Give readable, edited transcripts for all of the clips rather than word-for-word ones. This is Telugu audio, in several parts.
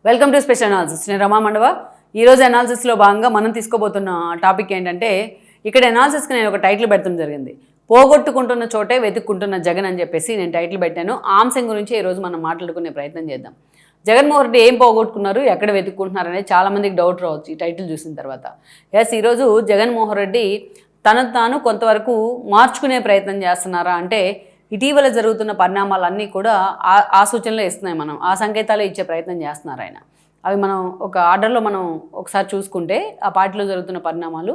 Welcome to special analysis. నేను రమా మండవ. ఈరోజు అనాలిసిస్లో భాగంగా మనం తీసుకోబోతున్న టాపిక్ ఏంటంటే, ఇక్కడ అనాలిసిస్కి నేను ఒక టైటిల్ పెట్టడం జరిగింది. పోగొట్టుకుంటున్న చోటే వెతుక్కుంటున్న జగన్ అని చెప్పేసి నేను టైటిల్ పెట్టాను. ఆ అంశం గురించి ఈరోజు మనం మాట్లాడుకునే ప్రయత్నం చేద్దాం. జగన్మోహన్ రెడ్డి ఏం పోగొట్టుకున్నారు, ఎక్కడ వెతుక్కుంటున్నారు అనేది చాలామందికి డౌట్ రావచ్చు ఈ టైటిల్ చూసిన తర్వాత. ఈరోజు జగన్మోహన్ రెడ్డి తనను తాను కొంతవరకు మార్చుకునే ప్రయత్నం చేస్తున్నారా అంటే, ఇటీవల జరుగుతున్న పరిణామాలన్నీ కూడా ఆ సూచనలు ఇస్తున్నాయి. మనం ఆ సంకేతాలు ఇచ్చే ప్రయత్నం చేస్తున్నారు ఆయన. అవి మనం ఒక ఆర్డర్లో మనం ఒకసారి చూసుకుంటే ఆ పార్టీలో జరుగుతున్న పరిణామాలు,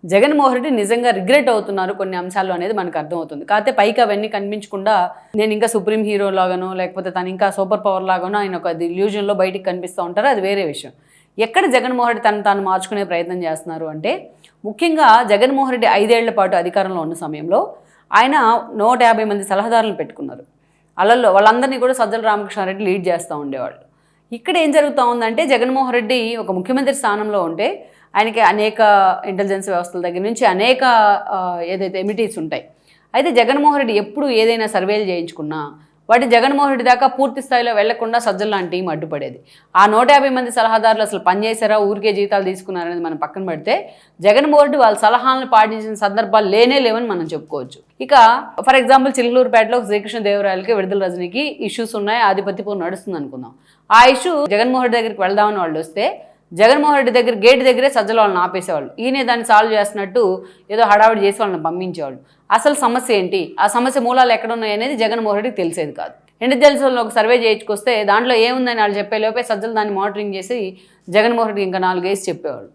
జగన్మోహన్ రెడ్డి నిజంగా రిగ్రెట్ అవుతున్నారు కొన్ని అంశాలు అనేది మనకు అర్థమవుతుంది. కాకపోతే పైకి అవన్నీ కనిపించకుండా నేను ఇంకా సుప్రీం హీరో లాగానో లేకపోతే తను ఇంకా సూపర్ పవర్ లాగానో ఆయన ఒక ఇల్యూజన్లో బయటికి కనిపిస్తూ ఉంటారు. అది వేరే విషయం. ఎక్కడ జగన్మోహన్ రెడ్డి తను తాను మార్చుకునే ప్రయత్నం చేస్తున్నారు అంటే, ముఖ్యంగా జగన్మోహన్ రెడ్డి 5 ఏళ్ల పాటు అధికారంలో ఉన్న సమయంలో ఆయన 150 మంది సలహాదారులను పెట్టుకున్నారు. వాళ్ళందరినీ కూడా సజ్జల రామకృష్ణారెడ్డి లీడ్ చేస్తూ ఉండేవాళ్ళు. ఇక్కడ ఏం జరుగుతూ ఉందంటే, జగన్మోహన్ రెడ్డి ఒక ముఖ్యమంత్రి స్థానంలో ఉంటే ఆయనకి అనేక ఇంటెలిజెన్స్ వ్యవస్థల దగ్గర నుంచి అనేక ఏదైతే ఎమిటీస్ ఉంటాయి. అయితే జగన్మోహన్ రెడ్డి ఎప్పుడు ఏదైనా సర్వేలు చేయించుకున్నా వాటి జగన్మోహన్ రెడ్డి దాకా పూర్తి స్థాయిలో వెళ్లకుండా సజ్జల లాంటి టీం అడ్డుపడేది. ఆ 150 మంది సలహాదారులు అసలు పనిచేశారా, ఊరికే జీతాలు తీసుకున్నారనేది మనం పక్కన పెడితే, జగన్మోహన్ రెడ్డి వాళ్ళ సలహాలను పాటించిన సందర్భాలు లేవని మనం చెప్పుకోవచ్చు. ఇక ఫర్ ఎగ్జాంపుల్ చిలుకూరుపేటలో శ్రీకృష్ణదేవరాయలకి, విడుదల రజనీకి ఇష్యూస్ ఉన్నాయి, ఆధిపత్యపూర్వం నడుస్తుంది అనుకుందాం. ఆ ఇష్యూ జగన్మోహన్ రెడ్డి దగ్గరికి వెళ్దామని వాళ్ళు వస్తే జగన్మోహన్ రెడ్డి దగ్గర గేట్ దగ్గరే సజ్జల వాళ్ళని ఆపేసేవాళ్ళు. ఈయనే దాన్ని సాల్వ్ చేస్తున్నట్టు ఏదో హడావిడి చేసి వాళ్ళని పంపించేవాళ్ళు. అసలు సమస్య ఏంటి, ఆ సమస్య మూలాలు ఎక్కడున్నాయి అనేది జగన్మోహన్ రెడ్డికి తెలిసేది కాదు. ఇంటెలిజెన్స్ వాళ్ళు ఒక సర్వే చేయించుకొస్తే దాంట్లో ఏముందని వాళ్ళు చెప్పే లోపే సజ్జలు దాన్ని మానిటరింగ్ చేసి జగన్మోహన్ రెడ్డికి ఇంకా 4 వేసి చెప్పేవాళ్ళు.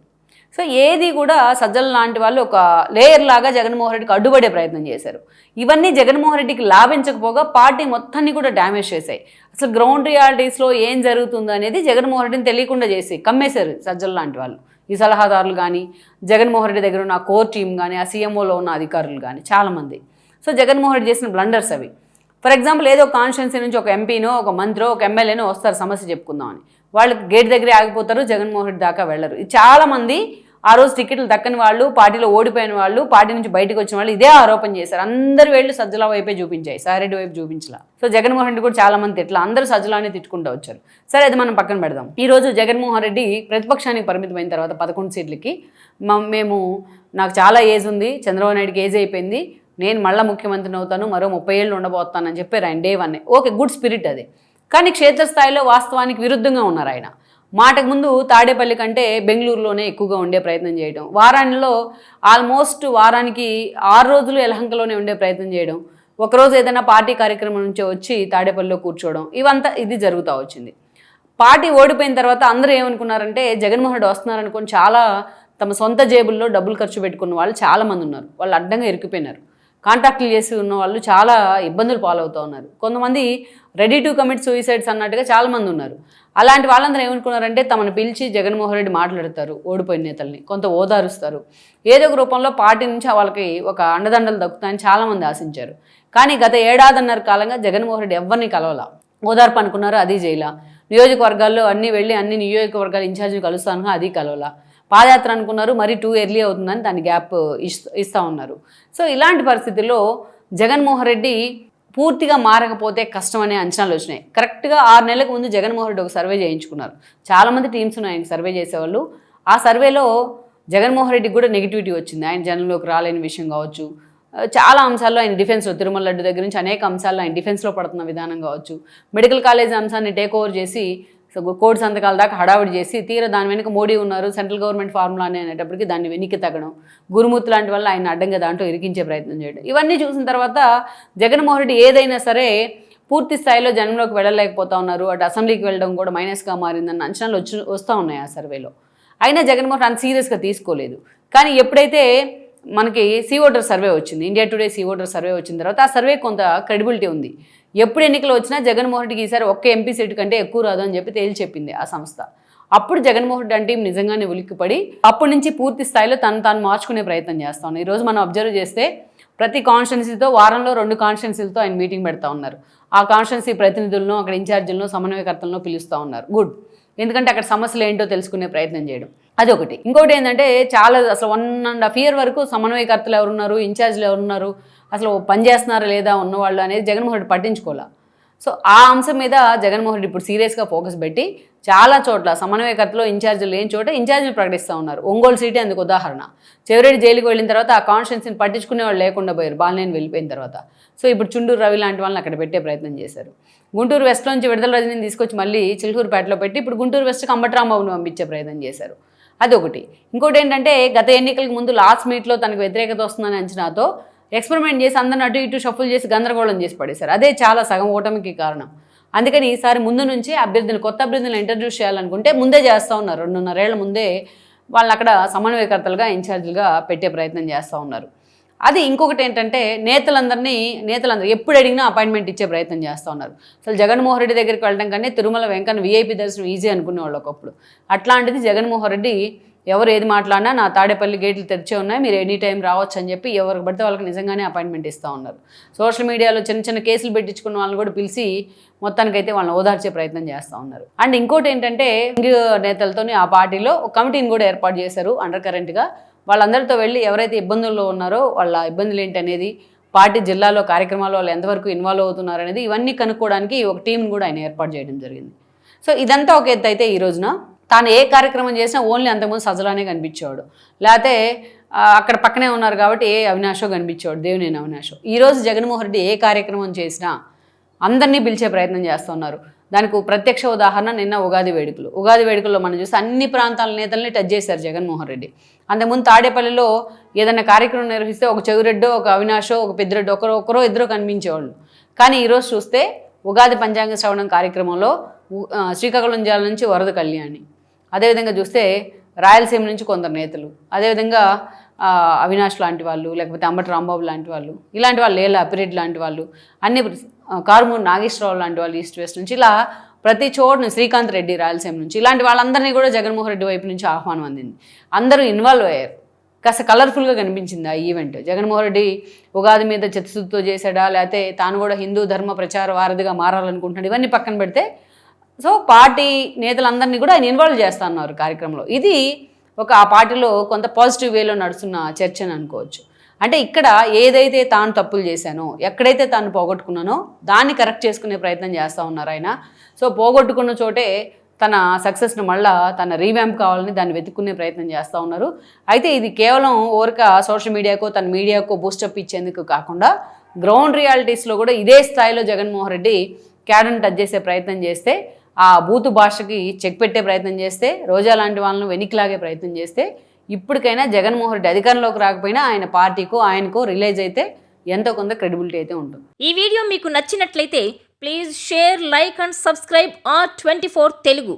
సో ఏది కూడా సజ్జల లాంటి వాళ్ళు ఒక లేయర్ లాగా జగన్మోహన్ రెడ్డికి అడ్డుపడే ప్రయత్నం చేశారు. ఇవన్నీ జగన్మోహన్ రెడ్డికి లాభించకపోగా పార్టీ మొత్తాన్ని కూడా డ్యామేజ్ చేశాయి. అసలు గ్రౌండ్ రియాలిటీస్లో ఏం జరుగుతుందో అనేది జగన్మోహన్ రెడ్డిని తెలియకుండా చేసి కమ్మేశారు సజ్జల లాంటి వాళ్ళు. ఈ సలహాదారులు కానీ, జగన్మోహన్ రెడ్డి దగ్గర ఉన్న కోర్ టీం కానీ, ఆ సీఎంఓలో ఉన్న అధికారులు కానీ చాలామంది. సో జగన్మోహన్ రెడ్డి చేసిన బ్లండర్స్ అవి. ఫర్ ఎగ్జాంపుల్ ఏదో కాన్స్టిట్యున్సీ నుంచి ఒక ఎంపీనో, ఒక మంత్రో, ఒక ఎమ్మెల్యేనో వస్తారు సమస్య చెప్పుకుందామని. వాళ్ళు గేట్ దగ్గరే ఆగిపోతారు, జగన్మోహన్ రెడ్డి దాకా వెళ్ళరు. చాలామంది ఆ రోజు టికెట్లు దక్కని వాళ్ళు, పార్టీలో ఓడిపోయిన వాళ్ళు, పార్టీ నుంచి బయటకు వచ్చిన వాళ్ళు ఇదే ఆరోపణ చేశారు. అందరు వేళ్ళు సజ్జల వైపే చూపించాయి, సారెడ్డి వైపు చూపించలా. సో జగన్మోహన్ రెడ్డి కూడా చాలా మంది తిట్లా, అందరూ సజ్జలానే తిట్టుకుంటూ వచ్చారు. సరే, అది మనం పక్కన పెడదాం. ఈరోజు జగన్మోహన్ రెడ్డి ప్రతిపక్షానికి పరిమితమైన తర్వాత 11 సీట్లకి నాకు చాలా ఏజ్ ఉంది, చంద్రబాబు నాయుడుకి ఏజ్ అయిపోయింది, నేను మళ్ళీ ముఖ్యమంత్రిని అవుతాను, మరో 30 ఏళ్ళు ఉండబోతానని చెప్పారు ఆయన డే 1. ఓకే, గుడ్ స్పిరిట్ అది. కానీ క్షేత్రస్థాయిలో వాస్తవానికి విరుద్ధంగా ఉన్నారు ఆయన. మాటకు ముందు తాడేపల్లి కంటే బెంగళూరులోనే ఎక్కువగా ఉండే ప్రయత్నం చేయడం, ఆల్మోస్ట్ వారానికి 6 రోజులు యలహంకలోనే ఉండే ప్రయత్నం చేయడం, ఒకరోజు ఏదైనా పార్టీ కార్యక్రమం నుంచి వచ్చి తాడేపల్లిలో కూర్చోవడం, ఇది జరుగుతూ వచ్చింది. పార్టీ ఓడిపోయిన తర్వాత అందరూ ఏమనుకున్నారంటే, జగన్మోహన్ రెడ్డి వస్తున్నారనుకొని చాలా తమ సొంత జేబుల్లో డబ్బులు ఖర్చు పెట్టుకున్న వాళ్ళు చాలామంది ఉన్నారు. వాళ్ళు అడ్డంగా ఇరుక్కుపోయినారు. కాంట్రాక్టులు చేసి ఉన్న వాళ్ళు చాలా ఇబ్బందులు పాలవుతూ ఉన్నారు. కొంతమంది రెడీ టు కమిట్ సూయిసైడ్స్ అన్నట్టుగా చాలామంది ఉన్నారు. అలాంటి వాళ్ళందరూ ఏమనుకున్నారంటే, తమను పిలిచి జగన్మోహన్ రెడ్డి మాట్లాడతారు, ఓడిపోయిన నేతల్ని కొంత ఓదారుస్తారు, ఏదో ఒక రూపంలో పార్టీ నుంచి వాళ్ళకి ఒక అండదండలు దక్కుతాయని చాలామంది ఆశించారు. కానీ గత 1.5 కాలంగా జగన్మోహన్ రెడ్డి ఎవరిని కలవాల, ఓదార్పు అనుకున్నారు, అది చేయలా. నియోజకవర్గాల్లో అన్ని నియోజకవర్గాల ఇన్ఛార్జిని కలుస్తాను, అది కలవాల. పాదయాత్ర అనుకున్నారు, మరీ టూ ఎర్లీ అవుతుందని దాన్ని గ్యాప్ ఇస్తూ ఉన్నారు. సో ఇలాంటి పరిస్థితుల్లో జగన్మోహన్ రెడ్డి పూర్తిగా మారకపోతే కష్టం అనే అంచనాలు వచ్చినాయి. కరెక్ట్గా 6 నెలలకు ముందు జగన్మోహన్ రెడ్డి ఒక సర్వే చేయించుకున్నారు. చాలామంది టీమ్స్ ఉన్నాయి ఆయన సర్వే చేసేవాళ్ళు. ఆ సర్వేలో జగన్మోహన్ రెడ్డికి కూడా నెగిటివిటీ వచ్చింది. ఆయన జనంలోకి రాలేని విషయం కావచ్చు, చాలా అంశాల్లో ఆయన డిఫెన్స్లో, తిరుమల లడ్డు దగ్గర నుంచి అనేక అంశాల్లో ఆయన డిఫెన్స్లో పడుతున్న విధానం కావచ్చు, మెడికల్ కాలేజ్ అంశాన్ని టేక్ ఓవర్ చేసి కోడి సంతకాల దాకా హడావిడి చేసి తీరా దాని వెనుక మోడీ ఉన్నారు, సెంట్రల్ గవర్నమెంట్ ఫార్ములా అనేటప్పటికీ దాన్ని వెనక్కి తగ్గడం, గురుమూర్తి లాంటి వల్ల ఆయన అడ్డంగా దాంట్లో ఇరికించే ప్రయత్నం చేయడం, ఇవన్నీ చూసిన తర్వాత జగన్మోహన్ రెడ్డి ఏదైనా సరే పూర్తి స్థాయిలో జనంలోకి వెళ్ళలేకపోతా ఉన్నారు, అటు అసెంబ్లీకి వెళ్ళడం కూడా మైనస్గా మారిందన్న అంచనాలు వస్తూ ఉన్నాయి ఆ సర్వేలో. అయినా జగన్మోహన్ అంత సీరియస్గా తీసుకోలేదు. కానీ ఎప్పుడైతే మనకి సీ ఓటర్ సర్వే వచ్చింది, India Today C voter survey వచ్చిన తర్వాత ఆ సర్వే కొంత క్రెడిబిలిటీ ఉంది. ఎప్పుడు ఎన్నికలు వచ్చినా జగన్మోహన్ రెడ్డికి ఈసారి ఒక్క ఎంపీ సీటు కంటే ఎక్కువ రాదు అని చెప్పి తేల్చి చెప్పింది ఆ సంస్థ. అప్పుడు జగన్మోహన్ రెడ్డి అంటే నిజంగానే ఉలిక్కిపడి అప్పటి నుంచి పూర్తి స్థాయిలో తాను మార్చుకునే ప్రయత్నం చేస్తా ఉన్నారు. ఈరోజు మనం అబ్జర్వ్ చేస్తే ప్రతి కాన్స్టిట్యున్సీతో వారంలో 2 కాన్స్టిట్యున్సీలతో ఆయన మీటింగ్ పెడతా ఉన్నారు. ఆ కాన్స్టిట్యున్సీ ప్రతినిధులను, అక్కడ ఇన్ఛార్జీలను, సమన్వయకర్తలను పిలుస్తూ ఉన్నారు. గుడ్. ఎందుకంటే అక్కడ సమస్యలు ఏంటో తెలుసుకునే ప్రయత్నం చేయడం, అదొకటి. ఇంకోటి ఏంటంటే, అసలు 1.5 year వరకు సమన్వయకర్తలు ఎవరున్నారు, ఇన్ఛార్జీలు ఎవరున్నారు, అసలు పనిచేస్తున్నారా లేదా ఉన్నవాళ్ళు అనేది జగన్మోహన్ రెడ్డి పట్టించుకోవాలి. సో ఆ అంశం మీద జగన్మోహన్ రెడ్డి ఇప్పుడు సీరియస్గా ఫోకస్ పెట్టి చాలా చోట్ల సమన్వయకర్తలో ఇన్ఛార్జీలు లేని చోట ఇన్ఛార్జీలు ప్రకటిస్తూ ఉన్నారు. ఒంగోలు సీటే అందుకు ఉదాహరణ. చెవిరెడ్డి జైలుకి వెళ్ళిన తర్వాత ఆ కాన్స్టిట్యున్సీని పట్టించుకునే వాళ్ళు లేకుండా పోయారు బాలినేని వెళ్ళిపోయిన తర్వాత. సో ఇప్పుడు చుండూరు రవి లాంటి వాళ్ళని అక్కడ పెట్టే ప్రయత్నం చేశారు. గుంటూరు వెస్ట్లోంచి విడుదల రజనీని తీసుకొచ్చి మళ్ళీ చిలుకూరుపేటలో పెట్టి ఇప్పుడు గుంటూరు వెస్ట్కి అంబటి రాంబాబుని పంపించే ప్రయత్నం చేశారు. అదొకటి. ఇంకోటి ఏంటంటే గత ఎన్నికలకు ముందు లాస్ట్ మీట్లో తనకు వ్యతిరేకత వస్తుందని అంచనాతో ఎక్స్పెరిమెంట్ చేసి అందరిని అటు ఇటు షఫుల్ చేసి గందరగోళం చేసి పడేశారు. అదే చాలా సగం ఓటమికి కారణం. అందుకని ఈసారి ముందు నుంచి కొత్త అభ్యర్థులను ఇంట్రడ్యూస్ చేయాలనుకుంటే ముందే చేస్తూ ఉన్నారు. 2.5 ఏళ్ల ముందే వాళ్ళని అక్కడ సమన్వయకర్తలుగా ఇన్ఛార్జీలుగా పెట్టే ప్రయత్నం చేస్తూ ఉన్నారు. అది ఇంకొకటి ఏంటంటే నేతలందరూ ఎప్పుడు అడిగినా అపాయింట్మెంట్ ఇచ్చే ప్రయత్నం చేస్తూ ఉన్నారు. అసలు జగన్మోహన్ రెడ్డి దగ్గరికి వెళ్ళడం కన్నా తిరుమల వెంకన్న వీఐపీ దర్శనం ఈజీ అనుకునేవాళ్ళు ఒకప్పుడు. అట్లాంటిది జగన్మోహన్ రెడ్డి ఎవరు ఏది మాట్లాడినా నా తాడేపల్లి గేట్లు తెరిచే ఉన్నాయి, మీరు ఎనీ టైం రావచ్చు అని చెప్పి ఎవరికి పడితే వాళ్ళకి నిజంగానే అపాయింట్మెంట్ ఇస్తూ ఉన్నారు. సోషల్ మీడియాలో చిన్న చిన్న కేసులు పెట్టించుకున్న వాళ్ళని కూడా పిలిచి మొత్తానికైతే వాళ్ళని ఓదార్చే ప్రయత్నం చేస్తూ ఉన్నారు. అండ్ ఇంకోటి ఏంటంటే నేతలతోని ఆ పార్టీలో ఒక కమిటీని కూడా ఏర్పాటు చేశారు అండర్ కరెంట్గా. వాళ్ళందరితో వెళ్ళి ఎవరైతే ఇబ్బందుల్లో ఉన్నారో వాళ్ళ ఇబ్బందులు ఏంటనేది, పార్టీ జిల్లాలో కార్యక్రమాల్లో వాళ్ళు ఎంతవరకు ఇన్వాల్వ్ అవుతున్నారు అనేది ఇవన్నీ కనుక్కోవడానికి ఒక టీంని కూడా ఆయన ఏర్పాటు చేయడం జరిగింది. సో ఇదంతా ఒక ఎత్తు అయితే ఈ రోజున తాను ఏ కార్యక్రమం చేసినా ఓన్లీ అంతకుముందు సజ్జలానే కనిపించేవాడు, లేకపోతే అక్కడ పక్కనే ఉన్నారు కాబట్టి ఏ అవినాషో కనిపించేవాడు, దేవినేని అవినాషో. ఈరోజు జగన్మోహన్ రెడ్డి ఏ కార్యక్రమం చేసినా అందరినీ పిలిచే ప్రయత్నం చేస్తున్నారు. దానికి ప్రత్యక్ష ఉదాహరణ నిన్న ఉగాది వేడుకల్లో మనం చూస్తే అన్ని ప్రాంతాల నేతల్ని టచ్ చేశారు జగన్మోహన్ రెడ్డి. అంతకుముందు తాడేపల్లిలో ఏదైనా కార్యక్రమం నిర్వహిస్తే ఒక చెవిరెడ్డో, ఒక అవినాషో, ఒక పెద్దిరెడ్డో ఒకరో ఇద్దరు కనిపించేవాళ్ళు. కానీ ఈరోజు చూస్తే ఉగాది పంచాంగ శ్రవణం కార్యక్రమంలో శ్రీకాకుళం జిల్లా నుంచి వరద కళ్యాణి, అదేవిధంగా చూస్తే రాయలసీమ నుంచి కొందరు నేతలు, అదేవిధంగా అవినాష్ లాంటి వాళ్ళు, లేకపోతే అంబటి రాంబాబు లాంటి వాళ్ళు, ఇలాంటి వాళ్ళు లేలా అప్పిరెడ్డి లాంటి వాళ్ళు, అన్ని కారుమూరు నాగేశ్వరరావు లాంటి వాళ్ళు ఈస్ట్ వెస్ట్ నుంచి, ఇలా ప్రతి చోటును శ్రీకాంత్ రెడ్డి రాయలసీమ నుంచి, ఇలాంటి వాళ్ళందరినీ కూడా జగన్మోహన్ రెడ్డి వైపు నుంచి ఆహ్వానం అందింది. అందరూ ఇన్వాల్వ్ అయ్యారు. కాస్త కలర్ఫుల్గా కనిపించింది ఆ ఈవెంట్. జగన్మోహన్ రెడ్డి ఉగాది మీద చిత్తశుద్ధితో చేశాడా, లేకపోతే తాను కూడా హిందూ ధర్మ ప్రచార వారధిగా మారాలనుకుంటున్నాడు, ఇవన్నీ పక్కన పెడితే సో పార్టీ నేతలందరినీ కూడా ఆయన ఇన్వాల్వ్ చేస్తా ఉన్నారు కార్యక్రమంలో. ఇది ఆ పార్టీలో కొంత పాజిటివ్ వేలో నడుస్తున్న చర్చ అని అనుకోవచ్చు. అంటే ఇక్కడ ఏదైతే తాను తప్పులు చేశానో, ఎక్కడైతే తాను పోగొట్టుకున్నానో దాన్ని కరెక్ట్ చేసుకునే ప్రయత్నం చేస్తూ ఉన్నారు ఆయన. సో పోగొట్టుకున్న చోటే తన సక్సెస్ను మళ్ళీ తన రీవ్యాంప్ కావాలని దాన్ని వెతుక్కునే ప్రయత్నం చేస్తూ ఉన్నారు. అయితే ఇది కేవలం సోషల్ మీడియాకో తన మీడియాకో బూస్టప్ ఇచ్చేందుకు కాకుండా గ్రౌండ్ రియాలిటీస్లో కూడా ఇదే స్థాయిలో జగన్మోహన్ రెడ్డి క్యాడర్ని టచ్ చేసే ప్రయత్నం చేస్తే, ఆ బూతు భాషకి చెక్ పెట్టే ప్రయత్నం చేస్తే, రోజా లాంటి వాళ్ళను వెనక్కిలాగే ప్రయత్నం చేస్తే, ఇప్పటికైనా జగన్మోహన్ రెడ్డి అధికారంలోకి రాకపోయినా ఆయన పార్టీకో ఆయనకో రిలీజ్ అయితే ఎంతో కొంత క్రెడిబిలిటీ అయితే ఉంటుంది. ఈ వీడియో మీకు నచ్చినట్లయితే please share, like and subscribe R24 Telugu.